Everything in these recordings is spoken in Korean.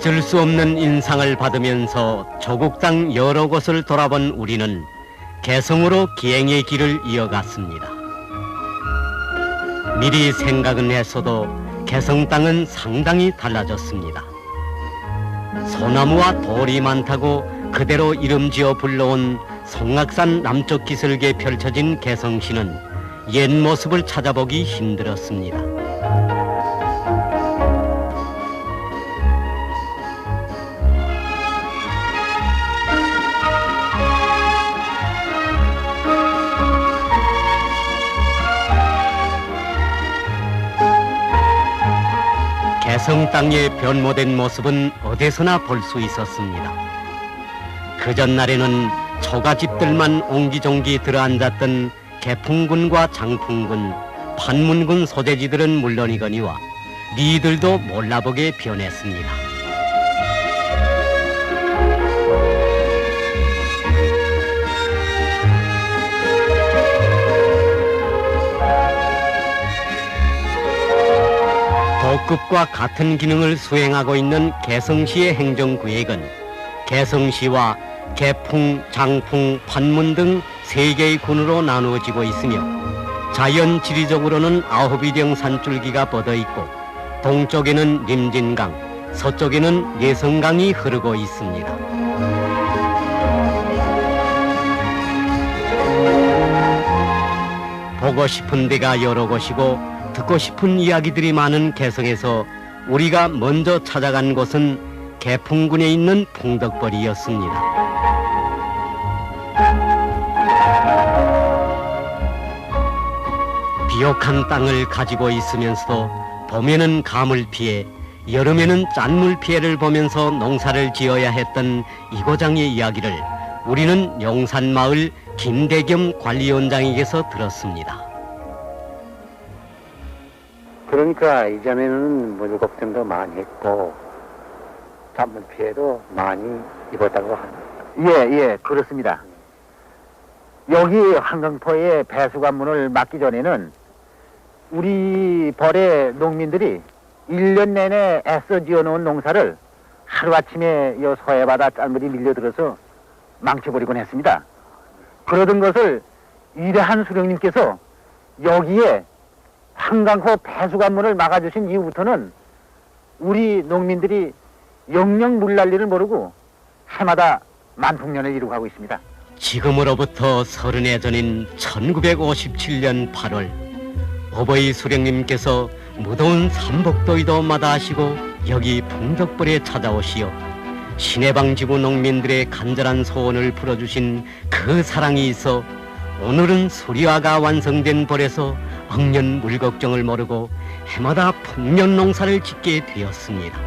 잊을 수 없는 인상을 받으면서 조국 땅 여러 곳을 돌아본 우리는 개성으로 기행의 길을 이어갔습니다. 미리 생각은 했어도 개성 땅은 상당히 달라졌습니다. 소나무와 돌이 많다고 그대로 이름지어 불러온 송악산 남쪽 기슭에 펼쳐진 개성시는 옛 모습을 찾아보기 힘들었습니다. 개성 땅의 변모된 모습은 어디서나 볼 수 있었습니다. 그 전날에는 초가집들만 옹기종기 들어앉았던 개풍군과 장풍군, 판문군 소재지들은 물론이거니와 니들도 몰라보게 변했습니다. 도급과 같은 기능을 수행하고 있는 개성시의 행정구역은 개성시와 개풍, 장풍, 판문 등 3개의 군으로 나누어지고 있으며 자연 지리적으로는 9이령 산줄기가 뻗어있고 동쪽에는 림진강, 서쪽에는 예성강이 흐르고 있습니다. 보고 싶은 데가 여러 곳이고 듣고 싶은 이야기들이 많은 개성에서 우리가 먼저 찾아간 곳은 개풍군에 있는 풍덕벌이였습니다. 비옥한 땅을 가지고 있으면서도 봄에는 가물 피해, 여름에는 짠물 피해를 보면서 농사를 지어야 했던 이 고장의 이야기를 우리는 용산마을 김대겸 관리원장에게서 들었습니다. 그러니까 이전에는 물 걱정도 많이 했고 짠물 피해도 많이 입었다고 합니다. 예, 그렇습니다. 여기 한강포에 배수관문을 막기 전에는 우리 벌의 농민들이 1년 내내 애써 지어놓은 농사를 하루아침에 이 서해바다 짠물이 밀려들어서 망쳐버리곤 했습니다. 그러던 것을 위대한 수령님께서 여기에 한강호 배수관문을 막아주신 이후부터는 우리 농민들이 영영 물난리를 모르고 해마다 만풍년을 이루고 가고 있습니다. 지금으로부터 30해 전인 1957년 8월 어버이 수령님께서 무더운 삼복도이도 마다하시고 여기 풍덕벌에 찾아오시어 신해방지구 농민들의 간절한 소원을 풀어주신 그 사랑이 있어 오늘은 수리화가 완성된 벌에서 억년 물걱정을 모르고 해마다 풍년 농사를 짓게 되었습니다.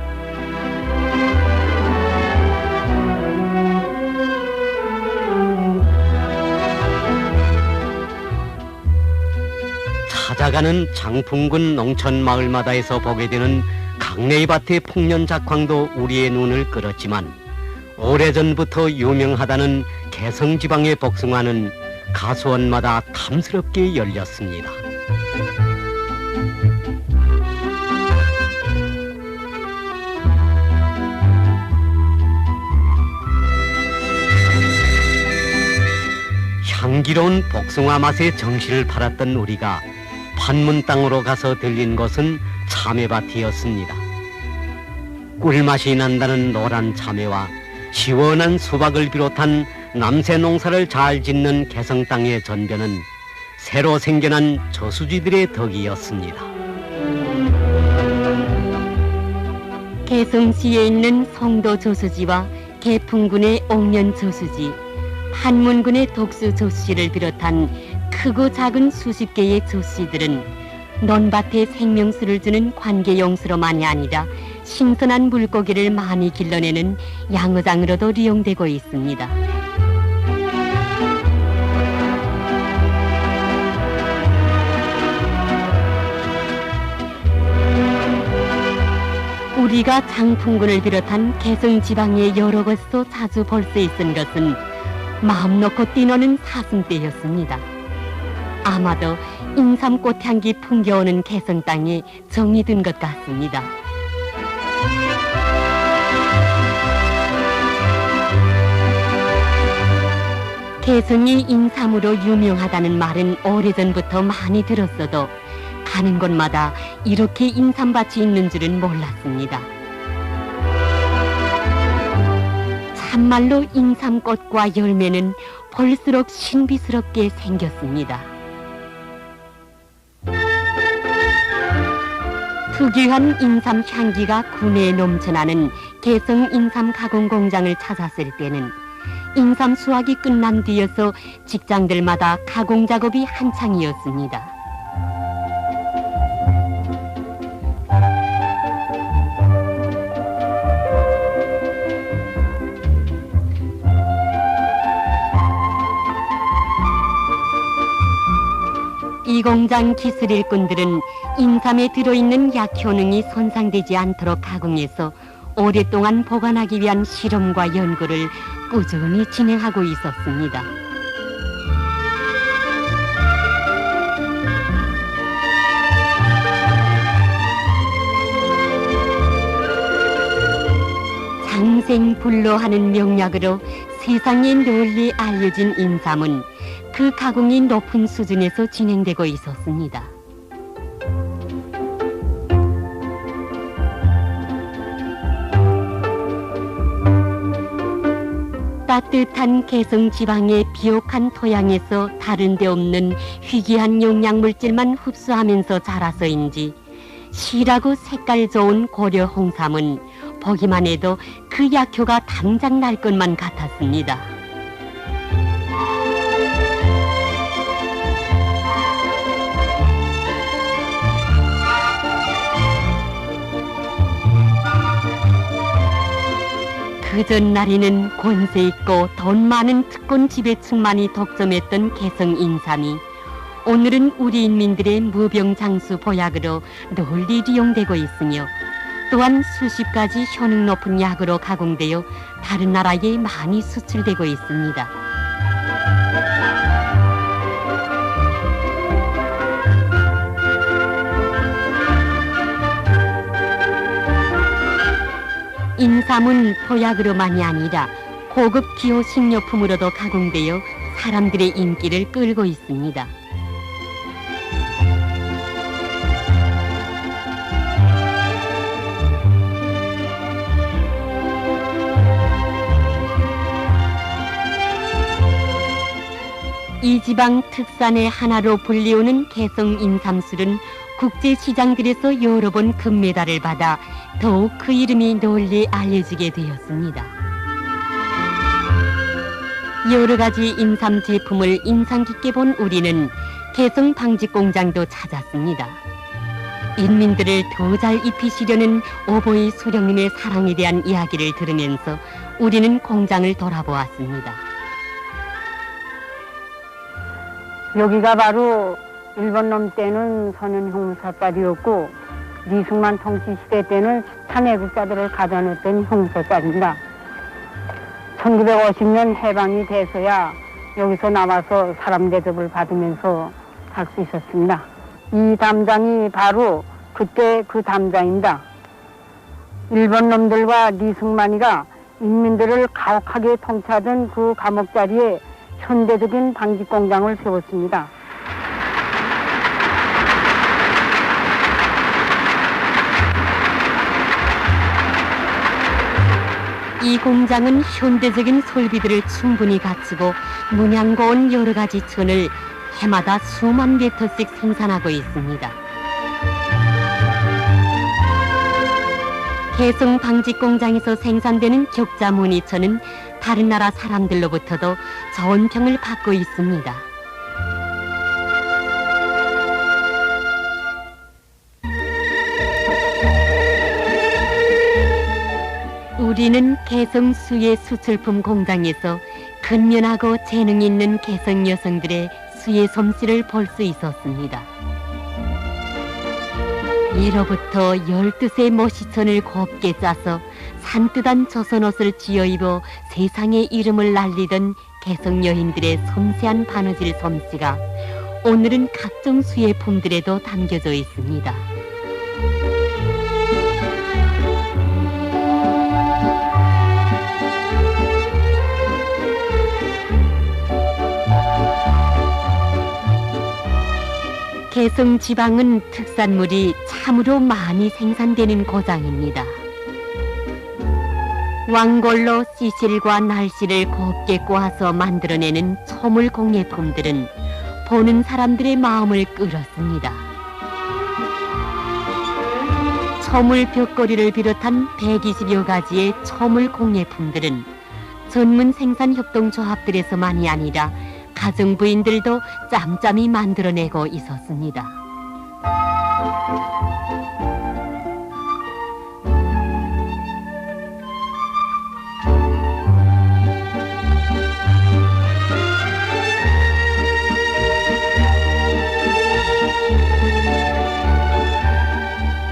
찾아가는 장풍군 농촌마을마다에서 보게 되는 강내의 밭의 풍년작황도 우리의 눈을 끌었지만 오래전부터 유명하다는 개성지방의 복숭아는 가수원마다 탐스럽게 열렸습니다. 향기로운 복숭아 맛의 정신을 팔았던 우리가 판문 땅으로 가서 들린 것은 참외밭이었습니다. 꿀맛이 난다는 노란 참외와 시원한 수박을 비롯한 남새 농사를 잘 짓는 개성 땅의 전변은 새로 생겨난 저수지들의 덕이었습니다. 개성시에 있는 송도 저수지와 개풍군의 옥년 저수지, 판문군의 독수 저수지를 비롯한 크고 작은 수십 개의 저수지들은 논밭에 생명수를 주는 관계용수로만이 아니라 신선한 물고기를 많이 길러내는 양어장으로도 이용되고 있습니다. 우리가 장풍군을 비롯한 개성 지방의 여러 곳에서 자주 볼 수 있은 것은 마음 놓고 뛰노는 사슴떼였습니다. 아마도 인삼꽃향기 풍겨오는 개성 땅에 정이 든 것 같습니다. 개성이 인삼으로 유명하다는 말은 오래전부터 많이 들었어도 가는 곳마다 이렇게 인삼밭이 있는 줄은 몰랐습니다. 참말로 인삼꽃과 열매는 볼수록 신비스럽게 생겼습니다. 특유한 인삼 향기가 구내에 넘쳐나는 개성 인삼 가공 공장을 찾았을 때는 인삼 수확이 끝난 뒤여서 직장들마다 가공 작업이 한창이었습니다. 이 공장 기술 일꾼들은 인삼에 들어있는 약 효능이 손상되지 않도록 가공해서 오랫동안 보관하기 위한 실험과 연구를 꾸준히 진행하고 있었습니다. 장생불로하는 명약으로 세상에 널리 알려진 인삼은 그 가공이 높은 수준에서 진행되고 있었습니다. 따뜻한 개성 지방의 비옥한 토양에서 다른 데 없는 희귀한 영양물질만 흡수하면서 자라서인지 실하고 색깔 좋은 고려 홍삼은 보기만 해도 그 약효가 당장 날 것만 같았습니다. 그 전날에는 권세 있고 돈 많은 특권 지배층만이 독점했던 개성 인삼이 오늘은 우리 인민들의 무병장수 보약으로 널리 이용되고 있으며 또한 수십 가지 효능 높은 약으로 가공되어 다른 나라에 많이 수출되고 있습니다. 인삼은 보약으로만이 아니라 고급 기호 식료품으로도 가공되어 사람들의 인기를 끌고 있습니다. 이 지방 특산의 하나로 불리우는 개성 인삼술은 국제시장들에서 여러 번 금메달을 받아 더욱 그 이름이 널리 알려지게 되었습니다. 여러 가지 인삼 제품을 인상 깊게 본 우리는 개성 방직 공장도 찾았습니다. 인민들을 더 잘 입히시려는 오보이 수령님의 사랑에 대한 이야기를 들으면서 우리는 공장을 돌아보았습니다. 여기가 바로 일본 놈 때는 선현 형무사딸이었고 니승만 통치 시대 때는 숱한 애국자들을 가둬냈던 형무사딸입니다. 1950년 해방이 돼서야 여기서 나와서 사람 대접을 받으면서 살 수 있었습니다. 이 담장이 바로 그때 그 담장입니다. 일본 놈들과 니승만이가 인민들을 가혹하게 통치하던 그 감옥 자리에 현대적인 방직 공장을 세웠습니다. 이 공장은 현대적인 설비들을 충분히 갖추고 문양고온 여러 가지 천을 해마다 수만 리터씩 생산하고 있습니다. 개성 방직 공장에서 생산되는 격자 무늬천은 다른 나라 사람들로부터도 좋은 평을 받고 있습니다. 우리는 개성 수의 수출품 공장에서 근면하고 재능 있는 개성 여성들의 수의 솜씨를 볼 수 있었습니다. 예로부터 12세 모시천을 곱게 짜서 산뜻한 조선옷을 지어 입어 세상의 이름을 날리던 개성 여인들의 섬세한 바느질 솜씨가 오늘은 각종 수의 품들에도 담겨져 있습니다. 개성 지방은 특산물이 참으로 많이 생산되는 고장입니다. 왕골로 씨실과 날씨를 곱게 꼬아서 만들어내는 초물 공예품들은 보는 사람들의 마음을 끌었습니다. 초물 벽걸이를 비롯한 120여 가지의 초물 공예품들은 전문 생산협동조합들에서만이 아니라 가정부인들도 짬짬이 만들어내고 있었습니다.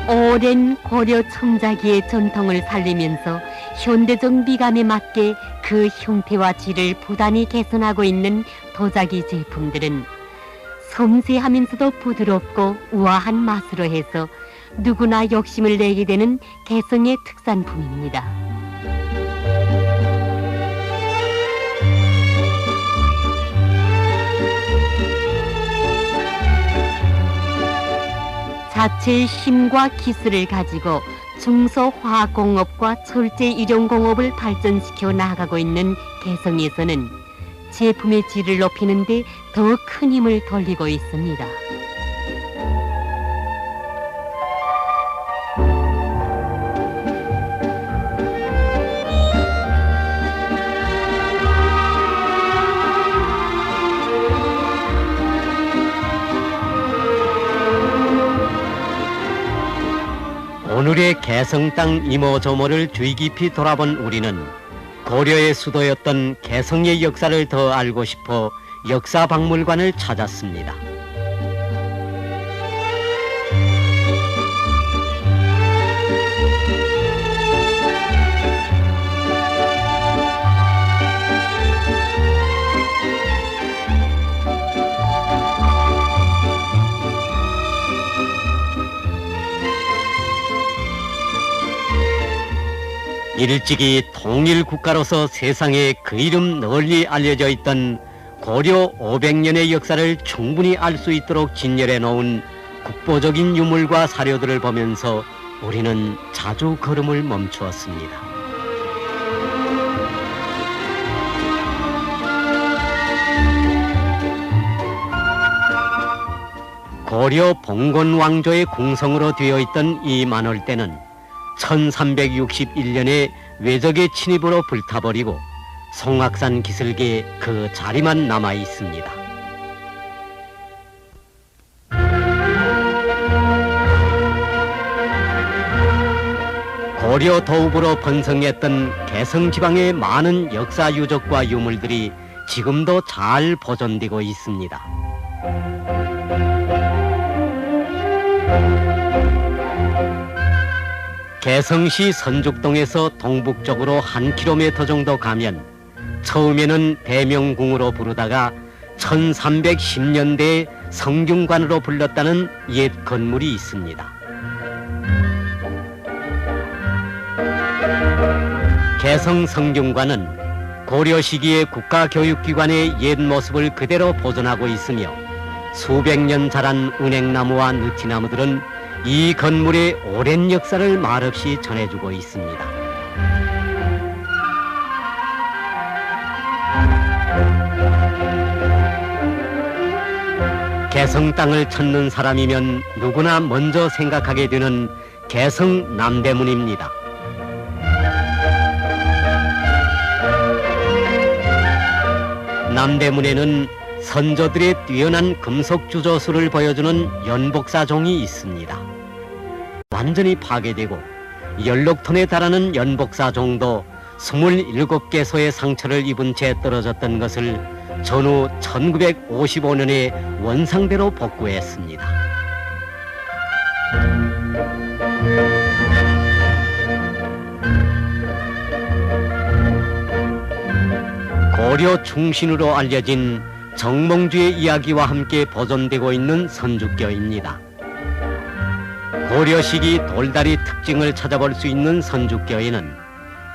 오랜 고려 청자기의 전통을 살리면서 현대적 미감에 맞게 그 형태와 질을 부단히 개선하고 있는 도자기 제품들은 섬세하면서도 부드럽고 우아한 맛으로 해서 누구나 욕심을 내게 되는 개성의 특산품입니다. 자체의 힘과 기술을 가지고 중소화학공업과 철제일용공업을 발전시켜 나가고 있는 개성에서는 제품의 질을 높이는 데 더 큰 힘을 돌리고 있습니다. 오늘의 개성 땅 이모저모를 주의 깊이 돌아본 우리는 고려의 수도였던 개성의 역사를 더 알고 싶어 역사박물관을 찾았습니다. 일찍이 통일국가로서 세상에 그 이름 널리 알려져 있던 고려 500년의 역사를 충분히 알 수 있도록 진열해 놓은 국보적인 유물과 사료들을 보면서 우리는 자주 걸음을 멈추었습니다. 고려 봉건 왕조의 궁성으로 되어 있던 이 만월대는 1361년에 외적의 침입으로 불타버리고 송악산 기슭에 그 자리만 남아 있습니다. 고려 도읍으로 번성했던 개성 지방의 많은 역사 유적과 유물들이 지금도 잘 보존되고 있습니다. 개성시 선죽동에서 동북쪽으로 1km 정도 가면 처음에는 대명궁으로 부르다가 1310년대에 성균관으로 불렀다는 옛 건물이 있습니다. 개성 성균관은 고려 시기의 국가교육기관의 옛 모습을 그대로 보존하고 있으며 수백 년 자란 은행나무와 느티나무들은 이 건물의 오랜 역사를 말없이 전해주고 있습니다. 개성 땅을 찾는 사람이면 누구나 먼저 생각하게 되는 개성 남대문입니다. 남대문에는 선조들의 뛰어난 금속 주조술을 보여주는 연복사종이 있습니다. 완전히 파괴되고 16톤에 달하는 연복사종도 27개소의 상처를 입은 채 떨어졌던 것을 전후 1955년에 원상대로 복구했습니다. 고려 충신으로 알려진 정몽주의 이야기와 함께 보존되고 있는 선죽교입니다. 고려 시기 돌다리 특징을 찾아볼 수 있는 선죽교에는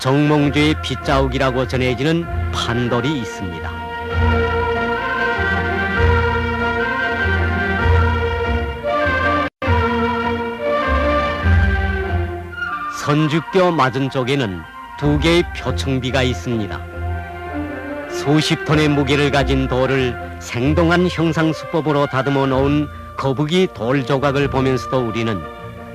정몽주의 빗자욱이라고 전해지는 판돌이 있습니다. 선주교 맞은쪽에는 2개의 표층비가 있습니다. 수십 톤의 무게를 가진 돌을 생동한 형상수법으로 다듬어 놓은 거북이 돌 조각을 보면서도 우리는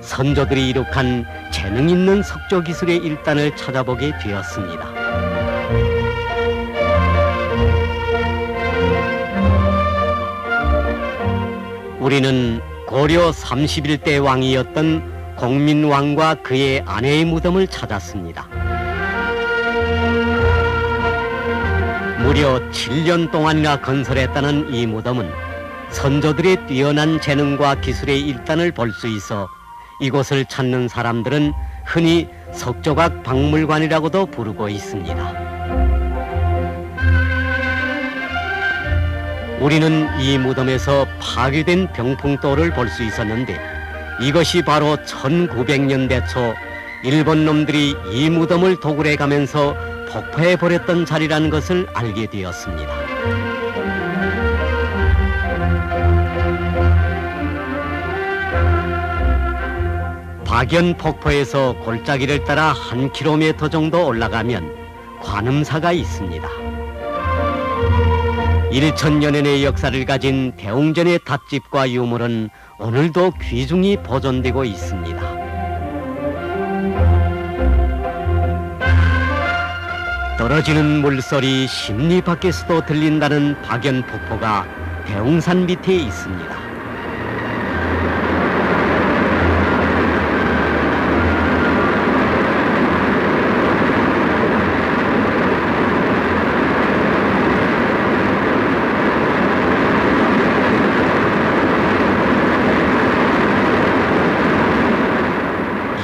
선조들이 이룩한 재능 있는 석조 기술의 일단을 찾아보게 되었습니다. 우리는 고려 31대 왕이었던 공민왕과 그의 아내의 무덤을 찾았습니다. 무려 7년 동안이나 건설했다는 이 무덤은 선조들의 뛰어난 재능과 기술의 일단을 볼 수 있어 이곳을 찾는 사람들은 흔히 석조각 박물관이라고도 부르고 있습니다. 우리는 이 무덤에서 파괴된 병풍돌을 볼 수 있었는데 이것이 바로 1900년대 초 일본 놈들이 이 무덤을 도굴해 가면서 폭파해버렸던 자리라는 것을 알게 되었습니다. 박연 폭포에서 골짜기를 따라 1km 정도 올라가면 관음사가 있습니다. 1000년의 역사를 가진 대웅전의 닷집과 유물은 오늘도 귀중히 보존되고 있습니다. 떨어지는 물소리 심리 밖에서도 들린다는 박연폭포가 대웅산 밑에 있습니다.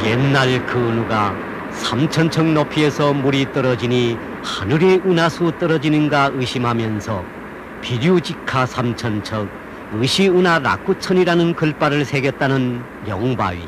옛날 그 누가 3000층 높이에서 물이 떨어지니 하늘에 은하수 떨어지는가 의심하면서 비류직하 3000척 의시은하 락구천이라는 글발을 새겼다는 영바위.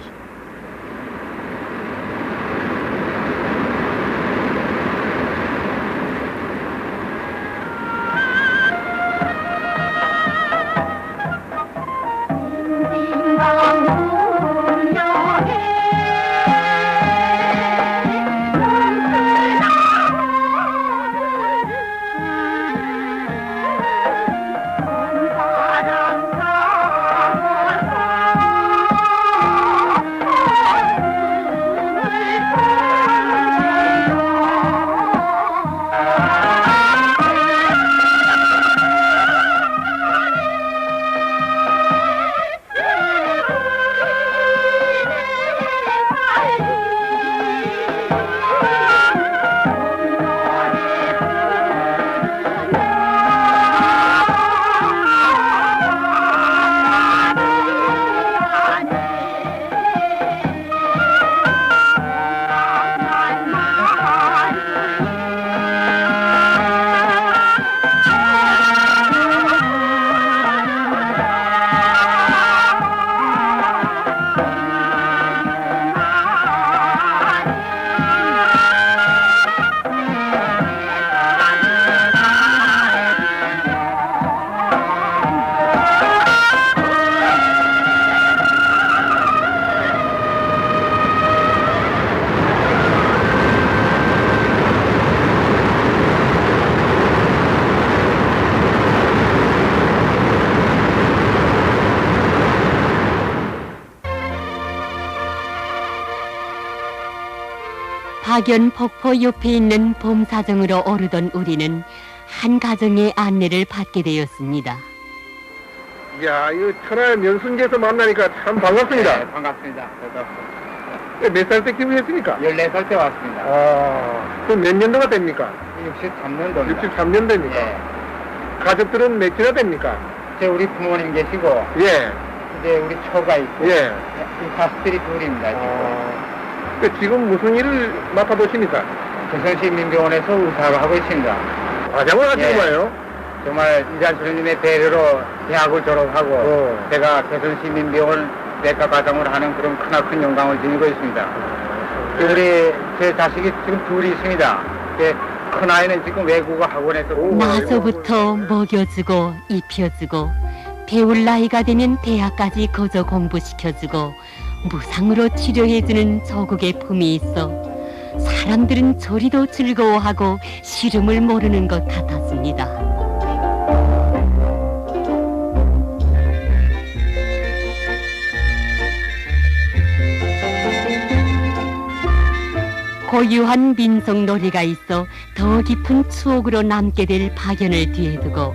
박연 폭포 옆에 있는 봄사정으로 오르던 우리는 한 가정의 안내를 받게 되었습니다. 이야, 이거 천하의 명순지에서 만나니까 참 반갑습니다. 네, 반갑습니다. 몇 살 때 기부했습니까? 14살 때 왔습니다. 그럼 몇 년도가 됩니까? 63년도입니다. 63년도입니까? 예. 가족들은 몇이나 됩니까? 이제 우리 부모님 계시고, 예. 이제 우리 처가 있고, 예. 이 가족들이 둘입니다. 지금. 지금 무슨 일을 맡아보십니까? 조선시민병원에서 의사를 하고 있습니다. 과장을 하시는 예. 거예요? 정말 이자수님의 배려로 대학을 졸업하고 제가 조선시민병원 내과 과장을 하는 그런 크나큰 영광을 지니고 있습니다. 우리 제 자식이 지금 둘이 있습니다. 큰 아이는 지금 외국어 학원에서 나서부터 먹여주고 입혀주고 배울 나이가 되면 대학까지 거저 공부시켜주고 무상으로 치료해주는 조국의 품이 있어 사람들은 저리도 즐거워하고 시름을 모르는 것 같았습니다. 고유한 민속놀이가 있어 더 깊은 추억으로 남게 될 파견을 뒤에 두고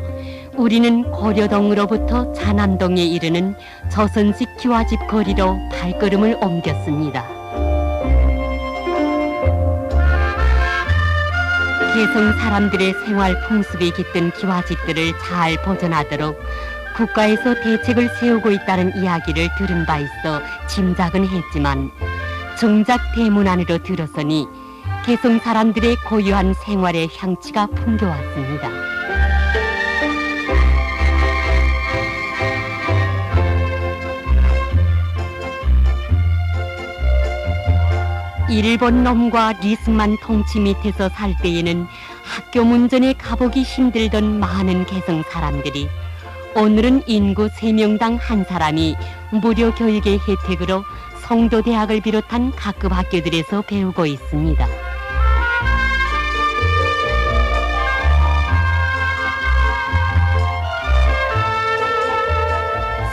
우리는 고려동으로부터 자남동에 이르는 조선식 기와집 거리로 발걸음을 옮겼습니다. 개성 사람들의 생활 풍습이 깃든 기와집들을 잘 보존하도록 국가에서 대책을 세우고 있다는 이야기를 들은 바 있어 짐작은 했지만 정작 대문 안으로 들어서니 개성 사람들의 고유한 생활의 향취가 풍겨왔습니다. 일본 놈과 리스만 통치 밑에서 살 때에는 학교 문전에 가보기 힘들던 많은 개성 사람들이 오늘은 인구 3명당 한 사람이 무료 교육의 혜택으로 성도대학을 비롯한 각급 학교들에서 배우고 있습니다.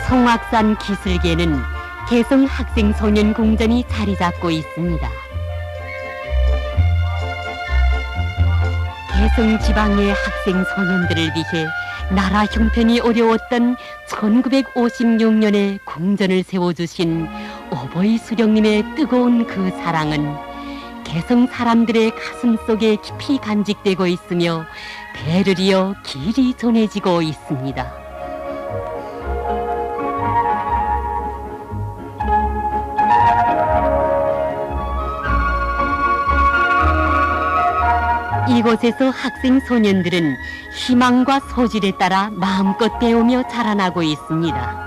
성악산 기술계는 개성 학생소년궁전이 자리 잡고 있습니다. 개성 지방의 학생소년들을 위해 나라 형편이 어려웠던 1956년에 궁전을 세워주신 오보이 수령님의 뜨거운 그 사랑은 개성 사람들의 가슴 속에 깊이 간직되고 있으며 대를 이어 길이 전해지고 있습니다. 이곳에서 학생 소년들은 희망과 소질에 따라 마음껏 배우며 자라나고 있습니다.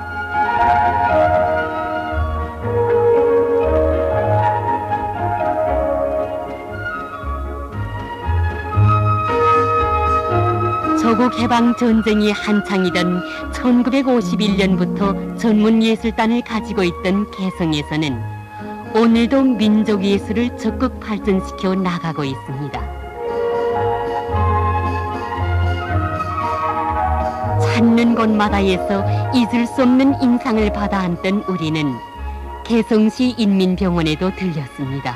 조국 해방 전쟁이 한창이던 1951년부터 전문예술단을 가지고 있던 개성에서는 오늘도 민족예술을 적극 발전시켜 나가고 있습니다. 찾는 곳마다에서 잊을 수 없는 인상을 받아 앉던 우리는 개성시 인민병원에도 들렸습니다.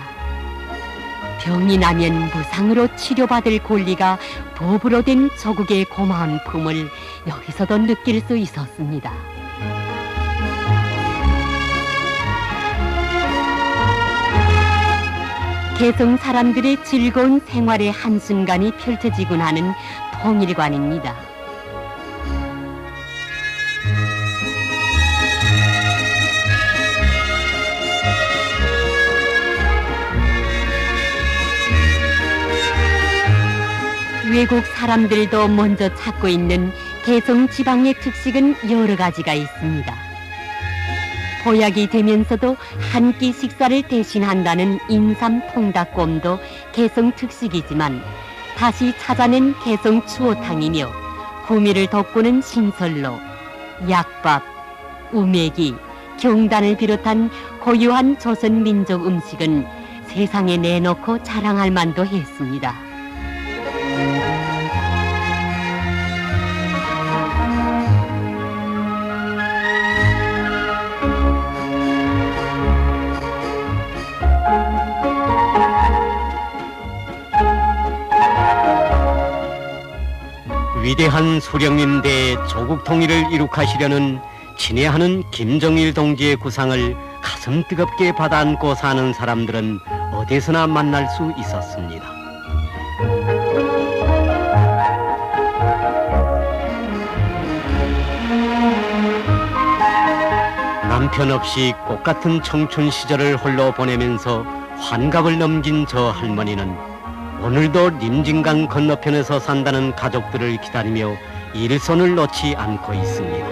병이 나면 무상으로 치료받을 권리가 법으로 된 조국의 고마운 품을 여기서도 느낄 수 있었습니다. 개성 사람들의 즐거운 생활의 한순간이 펼쳐지곤 하는 통일관입니다. 외국 사람들도 먼저 찾고 있는 개성 지방의 특식은 여러 가지가 있습니다. 보약이 되면서도 한 끼 식사를 대신한다는 인삼 통닭곰도 개성 특식이지만 다시 찾아낸 개성 추어탕이며 구미를 돋구는 신설로 약밥, 우메기, 경단을 비롯한 고유한 조선 민족 음식은 세상에 내놓고 자랑할 만도 했습니다. 위대한 수령님 대 조국 통일을 이룩하시려는 친애하는 김정일 동지의 구상을 가슴 뜨겁게 받아 안고 사는 사람들은 어디서나 만날 수 있었습니다. 남편 없이 꽃같은 청춘 시절을 홀로 보내면서 환갑을 넘긴 저 할머니는 오늘도 림진강 건너편에서 산다는 가족들을 기다리며 일손을 놓지 않고 있습니다.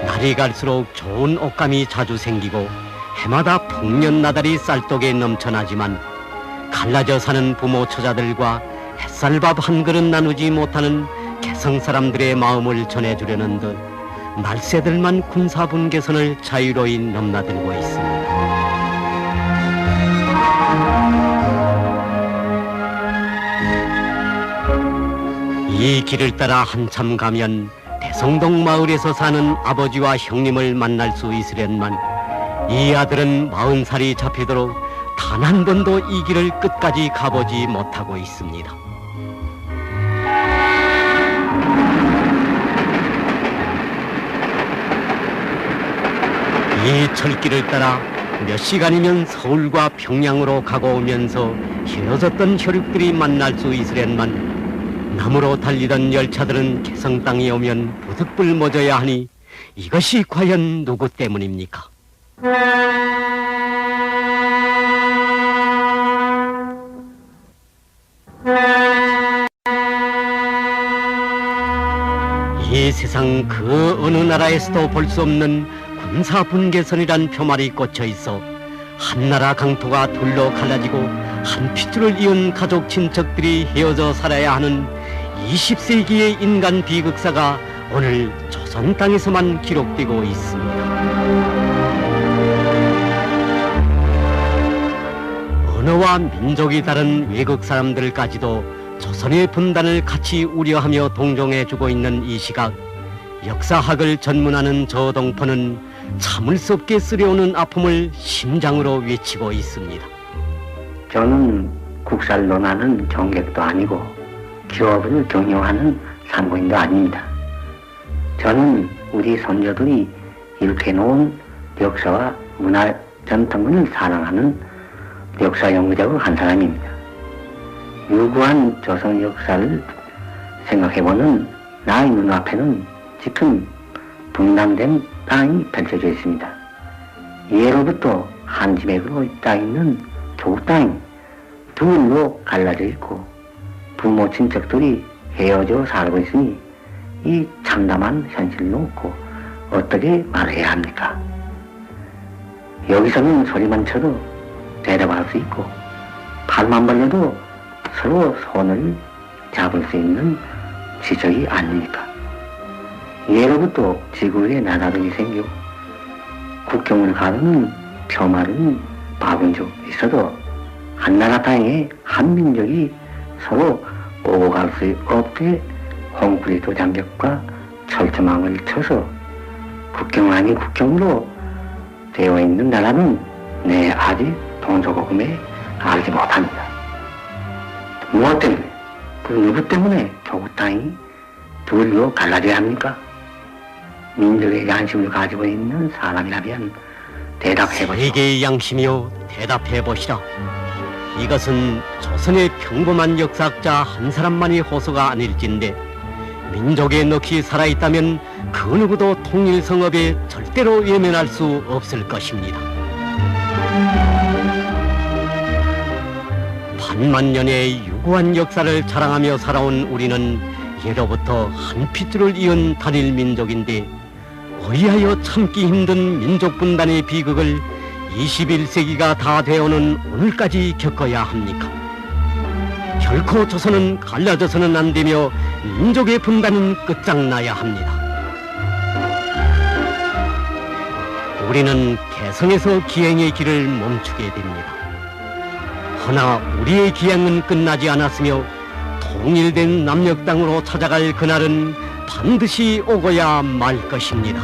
날이 갈수록 좋은 옷감이 자주 생기고 해마다 풍년나달이 쌀독에 넘쳐나지만 갈라져 사는 부모 처자들과 햇살밥 한 그릇 나누지 못하는 개성 사람들의 마음을 전해주려는 듯 날새들만 군사분계선을 자유로이 넘나들고 있습니다. 이 길을 따라 한참 가면 대성동 마을에서 사는 아버지와 형님을 만날 수 있으련만 이 아들은 40살이 잡히도록 단 한 번도 이 길을 끝까지 가보지 못하고 있습니다. 이 철길을 따라 몇 시간이면 서울과 평양으로 가고 오면서 헤어졌던 혈육들이 만날 수 있으련만 남으로 달리던 열차들은 개성 땅에 오면 부득불 멎어야 하니 이것이 과연 누구 때문입니까? 이 세상 그 어느 나라에서도 볼 수 없는 군사분계선이란 표말이 꽂혀 있어 한나라 강토가 둘로 갈라지고 한 핏줄을 이은 가족 친척들이 헤어져 살아야 하는 20세기의 인간 비극사가 오늘 조선 땅에서만 기록되고 있습니다. 언어와 민족이 다른 외국 사람들까지도 조선의 분단을 같이 우려하며 동정해주고 있는 이 시각, 역사학을 전문하는 저 동포는 참을 수 없게 쓰려오는 아픔을 심장으로 외치고 있습니다. 저는 국사를 논하는 정객도 아니고 기업을 경영하는 상고인도 아닙니다. 저는 우리 선조들이 이렇게 놓은 역사와 문화 전통을 사랑하는 역사 연구자고 한 사람입니다. 유구한 조선 역사를 생각해보는 나의 눈앞에는 지금 분단된 땅이 펼쳐져 있습니다. 예로부터 한 지맥으로 따 있는 조국 땅이 둘로 갈라져 있고 부모 친척들이 헤어져 살고 있으니 이 참담한 현실을 놓고 어떻게 말해야 합니까? 여기서는 소리만 쳐도 대답할 수 있고 팔만 벌려도 서로 손을 잡을 수 있는 지적이 아닙니까? 예로부터 지구에 나라들이 생겨 국경을 가르는 표말은 박은 적 있어도 한나라 땅에 한 민족이 서로 오고 갈 수 없게 콘크리트 장벽과 철조망을 쳐서 국경 아닌 국경으로 되어 있는 나라는 내 아직 동서고금에 알지 못합니다. 무엇 때문에, 그 누구 때문에 조국 땅이 둘로 갈라져야 합니까? 민족의 양심을 가지고 있는 사람이라면 대답해보시오. 세계의 양심이요, 대답해보시라. 이것은 조선의 평범한 역사학자 한 사람만이 호소가 아닐진데 민족의 넋이 살아있다면 그 누구도 통일성업에 절대로 외면할 수 없을 것입니다. 반만년의 유구한 역사를 자랑하며 살아온 우리는 예로부터 한 핏줄을 이은 단일 민족인데 어이하여 참기 힘든 민족 분단의 비극을 21세기가 다 되어오는 오늘까지 겪어야 합니까? 결코 조선은 갈라져서는 안 되며 민족의 분단은 끝장나야 합니다. 우리는 개성에서 기행의 길을 멈추게 됩니다. 허나 우리의 기행은 끝나지 않았으며 통일된 남녘 땅으로 찾아갈 그날은 반드시 오고야 말 것입니다.